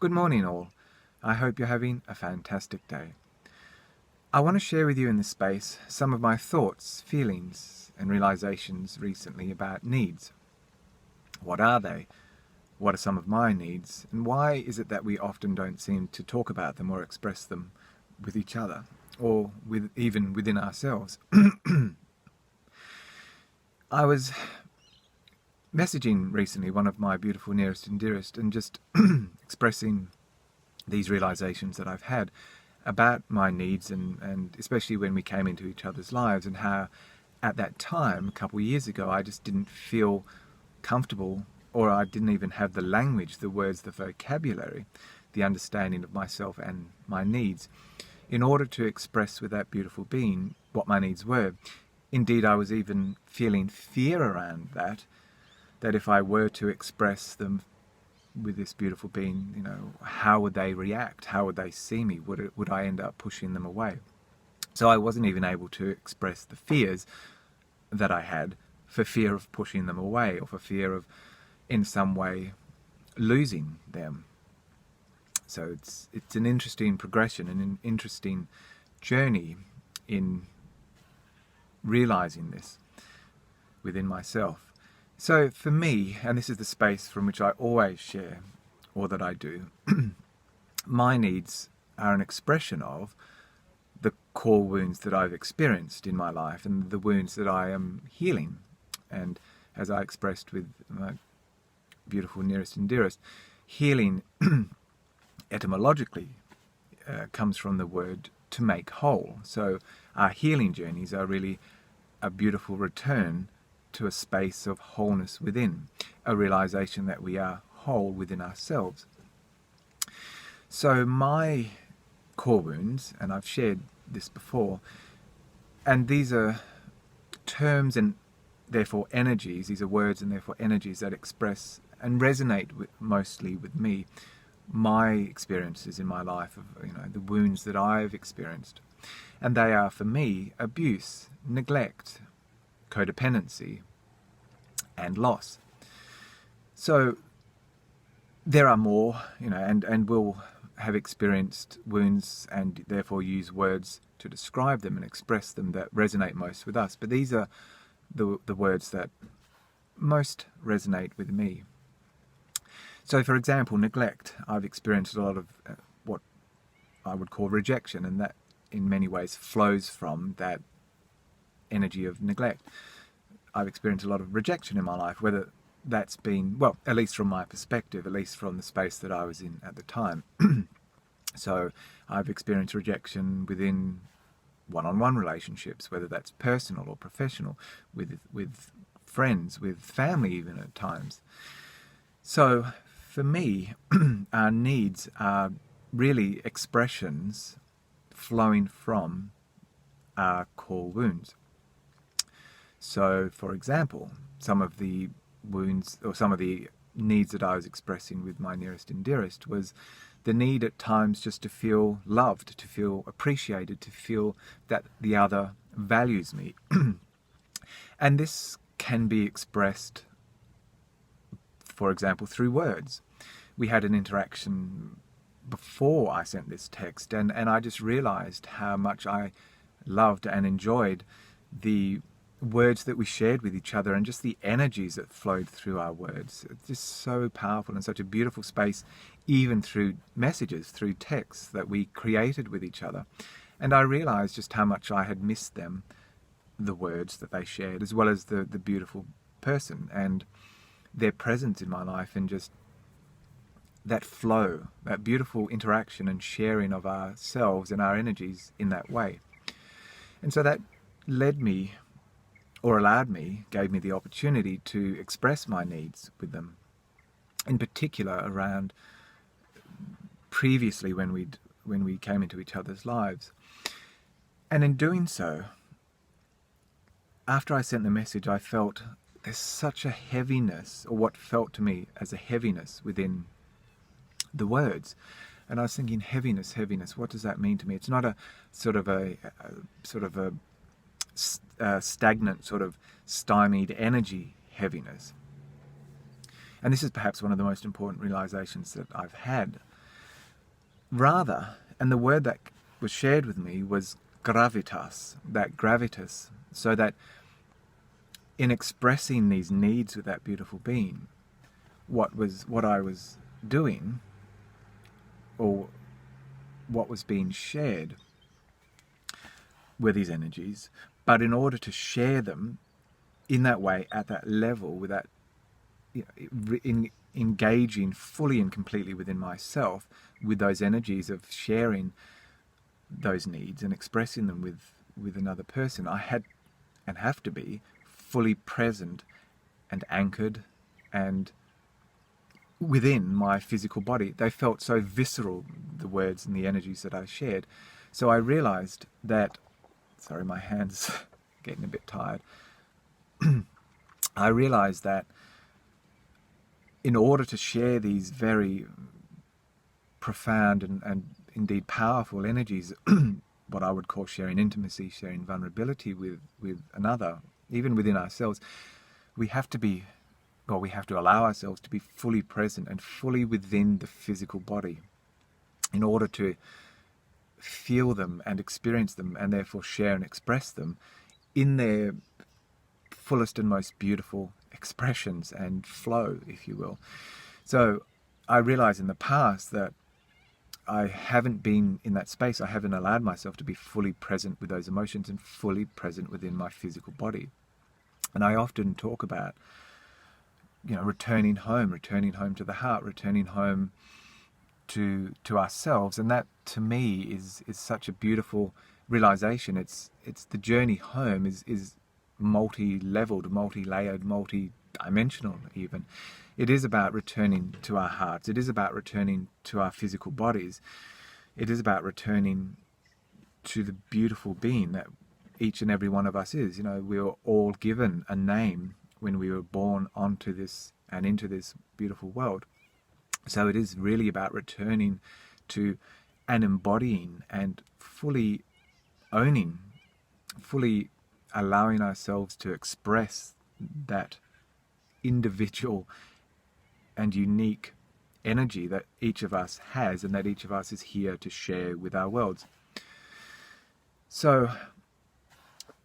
Good morning, all. I hope you're having a fantastic day. I want to share with you in this space some of my thoughts, feelings, and realizations recently about needs. What are they? What are some of my needs? And why is it that we often don't seem to talk about them or express them with each other, or even within ourselves? I was messaging recently one of my beautiful nearest and dearest and just expressing these realizations that I've had about my needs and especially when we came into each other's lives, and how at that time, a couple of years ago, I just didn't feel comfortable, or I didn't even have the language, the words, the vocabulary, the understanding of myself and my needs in order to express with that beautiful being what my needs were. Indeed, I was even feeling fear around that if I were to express them with this beautiful being, how would they react? How would they see me? Would I end up pushing them away? So I wasn't even able to express the fears that I had, for fear of pushing them away, or for fear of in some way losing them. So it's an interesting progression and an interesting journey in realizing this within myself. So for me, and this is the space from which I always share all that I do, my needs are an expression of the core wounds that I've experienced in my life and the wounds that I am healing. And as I expressed with my beautiful nearest and dearest, healing etymologically comes from the word to make whole. So our healing journeys are really a beautiful return to a space of wholeness within, a realization that we are whole within ourselves. So my core wounds, and I've shared this before, and these are terms and therefore energies, these are words and therefore energies that express and resonate mostly with me, my experiences in my life of the wounds that I've experienced. And they are for me abuse, neglect, codependency, and loss. So there are more, and we'll have experienced wounds and therefore use words to describe them and express them that resonate most with us. But these are the words that most resonate with me. So for example, neglect. I've experienced a lot of what I would call rejection, and that in many ways flows from that energy of neglect. I've experienced a lot of rejection in my life, whether that's been, well, at least from my perspective, at least from the space that I was in at the time. So I've experienced rejection within one-on-one relationships, whether that's personal or professional, with friends, with family even at times. So for me, our needs are really expressions flowing from our core wounds. So, for example, some of the wounds or some of the needs that I was expressing with my nearest and dearest was the need at times just to feel loved, to feel appreciated, to feel that the other values me. And this can be expressed, for example, through words. We had an interaction before I sent this text, and I just realized how much I loved and enjoyed the words that we shared with each other and just the energies that flowed through our words. It's just so powerful and such a beautiful space, even through messages, through texts that we created with each other. And I realized just how much I had missed them, the words that they shared, as well as the beautiful person and their presence in my life, and just that flow, that beautiful interaction and sharing of ourselves and our energies in that way. And so that led me, or allowed me, gave me the opportunity to express my needs with them. In particular around previously when we came into each other's lives. And in doing so, after I sent the message, I felt there's such a heaviness, or what felt to me as a heaviness within the words. And I was thinking, heaviness, what does that mean to me? It's not a sort of a stagnant, sort of stymied energy heaviness. And this is perhaps one of the most important realizations that I've had. rather, and the word that was shared with me was gravitas, that gravitas, so that in expressing these needs with that beautiful being, what I was doing, or what was being shared, were these energies. But in order to share them in that way, at that level, with that, engaging fully and completely within myself with those energies of sharing those needs and expressing them with another person, I had and have to be fully present and anchored and within my physical body. They felt so visceral, the words and the energies that I shared. So I realized that, sorry, my hand's getting a bit tired. I realized that in order to share these very profound and indeed powerful energies, what I would call sharing intimacy, sharing vulnerability with another, even within ourselves, we have to allow ourselves to be fully present and fully within the physical body in order to feel them and experience them, and therefore share and express them in their fullest and most beautiful expressions and flow, if you will. So I realized in the past that I haven't been in that space. I haven't allowed myself to be fully present with those emotions and fully present within my physical body. And I often talk about, returning home to the heart, returning home to ourselves. And that, to me, is such a beautiful realization. It's the journey home is multi-leveled, multi-layered, multi-dimensional even. It is about returning to our hearts. It is about returning to our physical bodies. It is about returning to the beautiful being that each and every one of us is. We were all given a name when we were born onto this and into this beautiful world. So it is really about returning to and embodying and fully owning, fully allowing ourselves to express that individual and unique energy that each of us has and that each of us is here to share with our worlds. So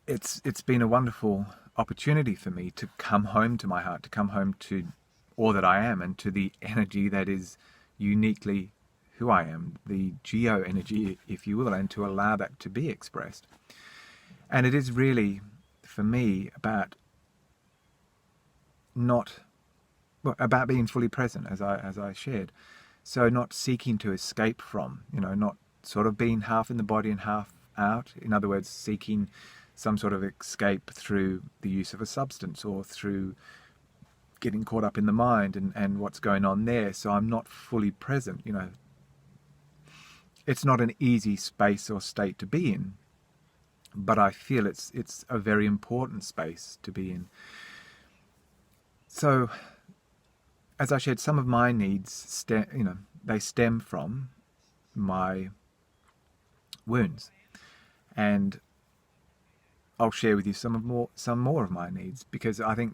it's been a wonderful opportunity for me to come home to my heart, to come home to all that I am and to the energy that is uniquely who I am, the geo energy, if you will, and to allow that to be expressed. And it is really, for me, about being fully present, as I shared. So not seeking to escape from, not sort of being half in the body and half out. In other words, seeking some sort of escape through the use of a substance or through getting caught up in the mind and what's going on there. So I'm not fully present. It's not an easy space or state to be in, but I feel it's a very important space to be in. So, as I shared, some of my needs, they stem from my wounds, and I'll share with you some more of my needs, because I think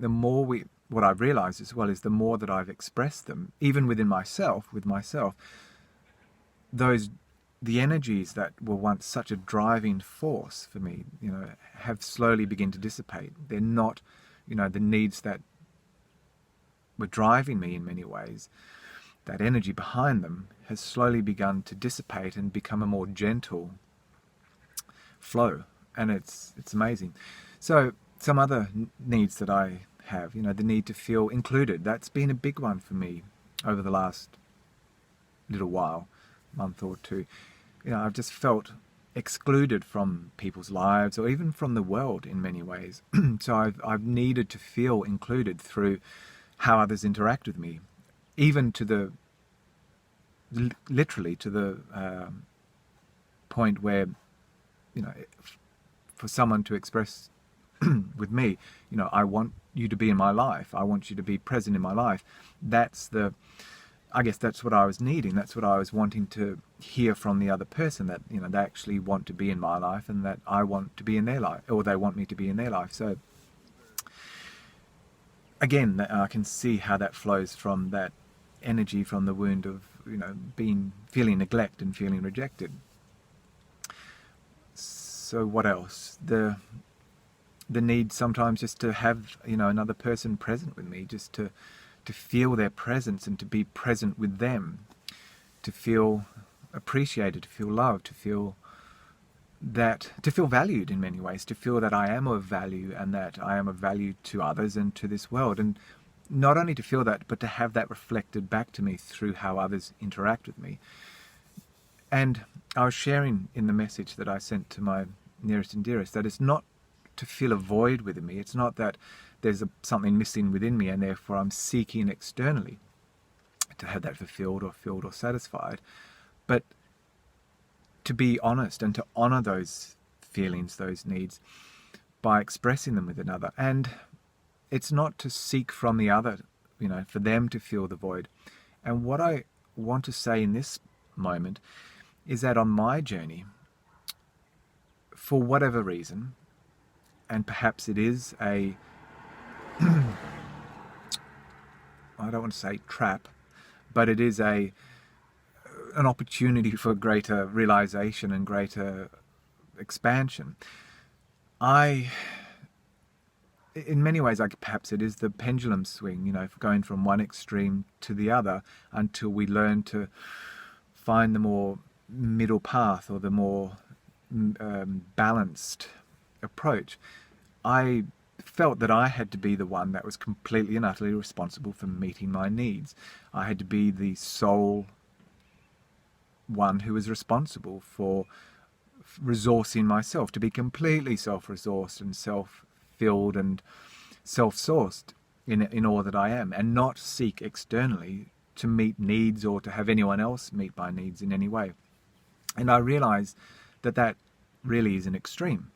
what I've realized as well is the more that I've expressed them, even with myself, the energies that were once such a driving force for me, have slowly begun to dissipate. They're not, the needs that were driving me in many ways. That energy behind them has slowly begun to dissipate and become a more gentle flow, and it's amazing. So some other needs that I have, the need to feel included. That's been a big one for me over the last little while, month or two. I've just felt excluded from people's lives or even from the world in many ways. So I've needed to feel included through how others interact with me, even to the literally to the point where, for someone to express with me, I want you to be in my life. I want you to be present in my life. I guess that's what I was needing. That's what I was wanting to hear from the other person, that, they actually want to be in my life and that I want to be in their life, or they want me to be in their life. So again, I can see how that flows from that energy from the wound of feeling neglect and feeling rejected. So what else? The need sometimes just to have another person present with me, just to feel their presence and to be present with them, to feel appreciated, to feel loved, to feel valued in many ways, to feel that I am of value and that I am of value to others and to this world. And not only to feel that, but to have that reflected back to me through how others interact with me. And I was sharing in the message that I sent to my nearest and dearest that it's not to fill a void within me. It's not that there's something missing within me and therefore I'm seeking externally to have that fulfilled or filled or satisfied, but to be honest and to honor those feelings, those needs, by expressing them with another. And it's not to seek from the other, for them to fill the void. And what I want to say in this moment is that on my journey, for whatever reason, and perhaps it is I don't want to say trap, but it is an opportunity for greater realization and greater expansion. In many ways, perhaps it is the pendulum swing, going from one extreme to the other until we learn to find the more middle path or the more balanced approach. I felt that I had to be the one that was completely and utterly responsible for meeting my needs. I had to be the sole one who was responsible for resourcing myself, to be completely self-resourced and self-filled and self-sourced in all that I am, and not seek externally to meet needs or to have anyone else meet my needs in any way. And I realized that really is an extreme.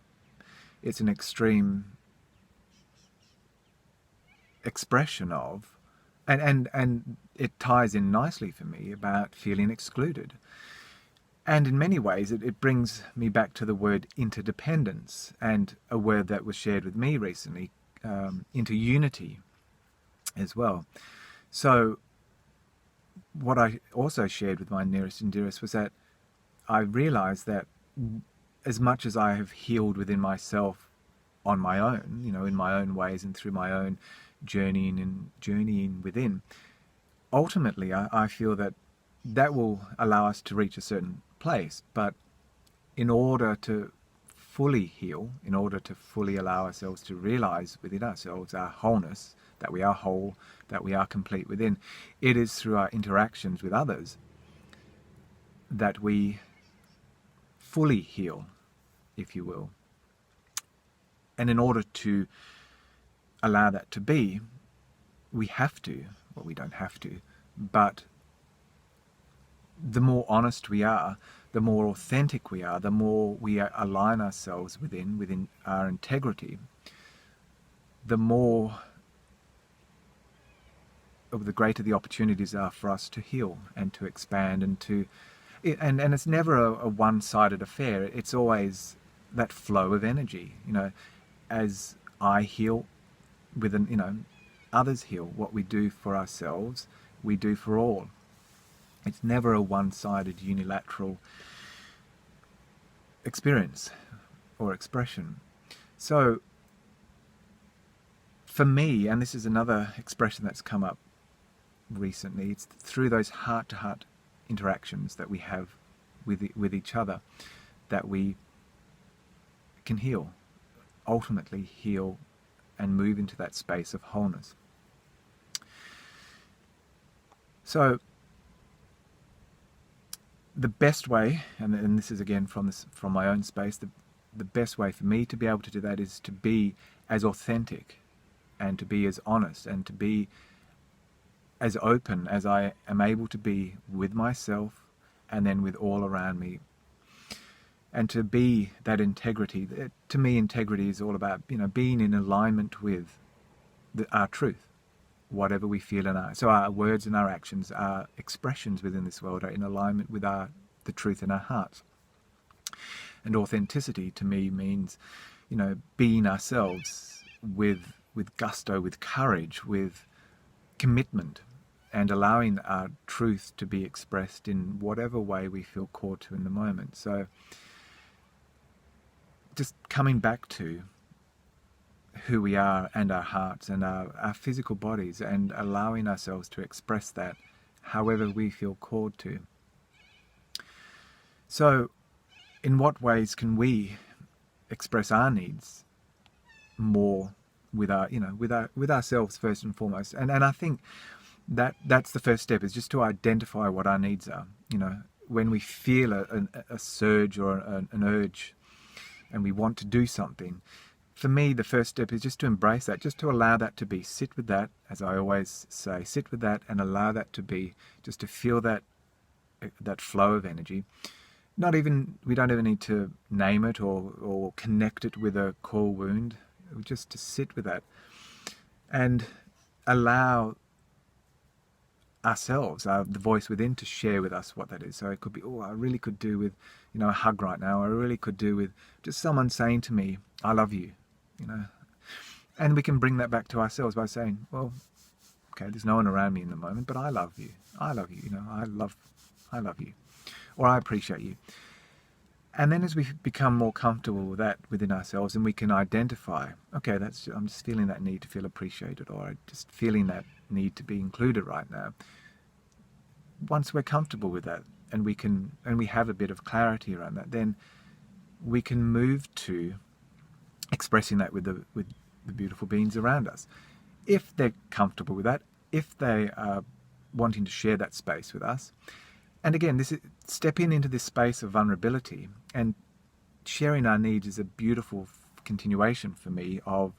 It's an extreme expression of, and it ties in nicely for me about feeling excluded. And in many ways, it brings me back to the word interdependence, and a word that was shared with me recently, into unity as well. So what I also shared with my nearest and dearest was that I realized that as much as I have healed within myself on my own, in my own ways and through my own journeying within, ultimately I feel that will allow us to reach a certain place. But in order to fully heal, in order to fully allow ourselves to realize within ourselves our wholeness, that we are whole, that we are complete within, it is through our interactions with others that we fully heal, if you will. And in order to allow that to be, we don't have to, but the more honest we are, the more authentic we are, the more we align ourselves within our integrity, the greater the opportunities are for us to heal and to expand and it's never a one-sided affair. It's always that flow of energy. As I heal, others heal. What we do for ourselves, we do for all. It's never a one-sided, unilateral experience or expression. So, for me, and this is another expression that's come up recently, it's through those heart-to-heart interactions that we have with each other that we can heal, ultimately heal and move into that space of wholeness. So the best way, and this is again from my own space, the best way for me to be able to do that is to be as authentic and to be as honest and to be as open as I am able to be with myself and then with all around me. And to be that integrity. To me, integrity is all about, being in alignment with our truth, whatever we feel so our words and our actions, our expressions within this world are in alignment with the truth in our hearts. And authenticity to me means, being ourselves with gusto, with courage, with commitment, and allowing our truth to be expressed in whatever way we feel called to in the moment. So just coming back to who we are and our hearts and our physical bodies, and allowing ourselves to express that however we feel called to. So in what ways can we express our needs more with our, with ourselves first and foremost? And I think that's the first step, is just to identify what our needs are. When we feel a surge or an urge and we want to do something, for me, the first step is just to embrace that, just to allow that to be. Sit with that, as I always say, sit with that and allow that to be, just to feel that flow of energy. We don't even need to name it or connect it with a core wound, just to sit with that and allow ourselves, the voice within, to share with us what that is. So it could be, I really could do with, a hug right now. I really could do with just someone saying to me, I love you, And we can bring that back to ourselves by saying, well, okay, there's no one around me in the moment, but I love you. I love you, I love you. Or I appreciate you. And then as we become more comfortable with that within ourselves, and we can identify, okay, I'm just feeling that need to feel appreciated, or just feeling that need to be included right now. Once we're comfortable with that, and we have a bit of clarity around that, then we can move to expressing that with the beautiful beings around us. If they're comfortable with that, if they are wanting to share that space with us. And again, this is stepping into this space of vulnerability, and sharing our needs is a beautiful continuation for me of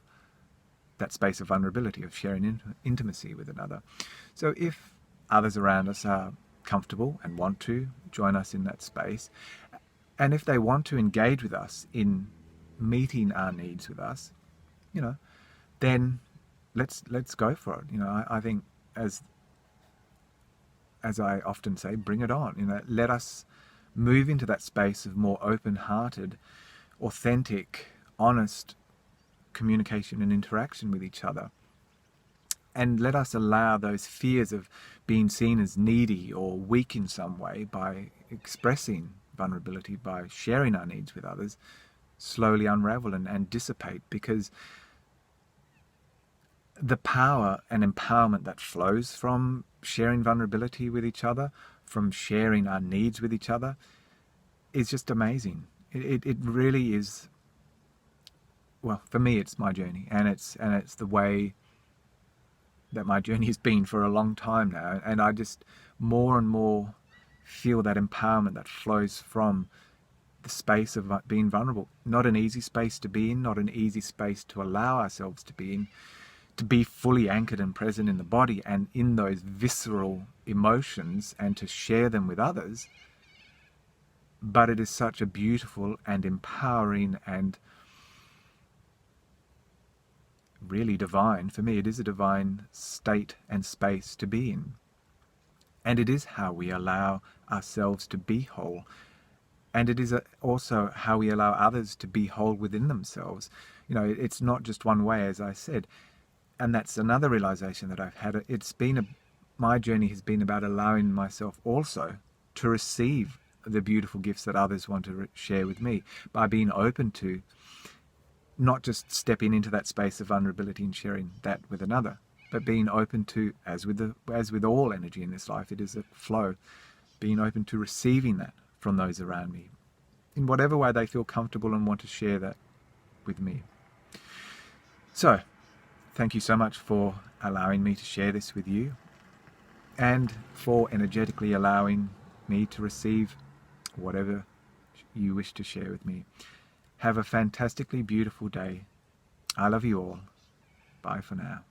that space of vulnerability, of sharing intimacy with another. So if others around us are comfortable and want to join us in that space, and if they want to engage with us in meeting our needs with us, then let's go for it. I think, as I often say, bring it on. Let us move into that space of more open-hearted, authentic, honest communication and interaction with each other. And let us allow those fears of being seen as needy or weak in some way, by expressing vulnerability, by sharing our needs with others, slowly unravel and dissipate, because the power and empowerment that flows from sharing vulnerability with each other, from sharing our needs with each other, is just amazing. It really is. Well, for me, it's my journey, and it's the way that my journey has been for a long time now. And I just more and more feel that empowerment that flows from the space of being vulnerable. Not an easy space to be in, not an easy space to allow ourselves to be in, to be fully anchored and present in the body and in those visceral emotions, and to share them with others. But it is such a beautiful and empowering and really divine, for me, it is a divine state and space to be in. And it is how we allow ourselves to be whole. And it is also how we allow others to be whole within themselves. It's not just one way, as I said. And that's another realization that I've had. My journey has been about allowing myself also to receive the beautiful gifts that others want to share with me, by being open to not just stepping into that space of vulnerability and sharing that with another, but being open to, as with all energy in this life, it is a flow, being open to receiving that from those around me, in whatever way they feel comfortable and want to share that with me. So, thank you so much for allowing me to share this with you, and for energetically allowing me to receive whatever you wish to share with me. Have a fantastically beautiful day. I love you all. Bye for now.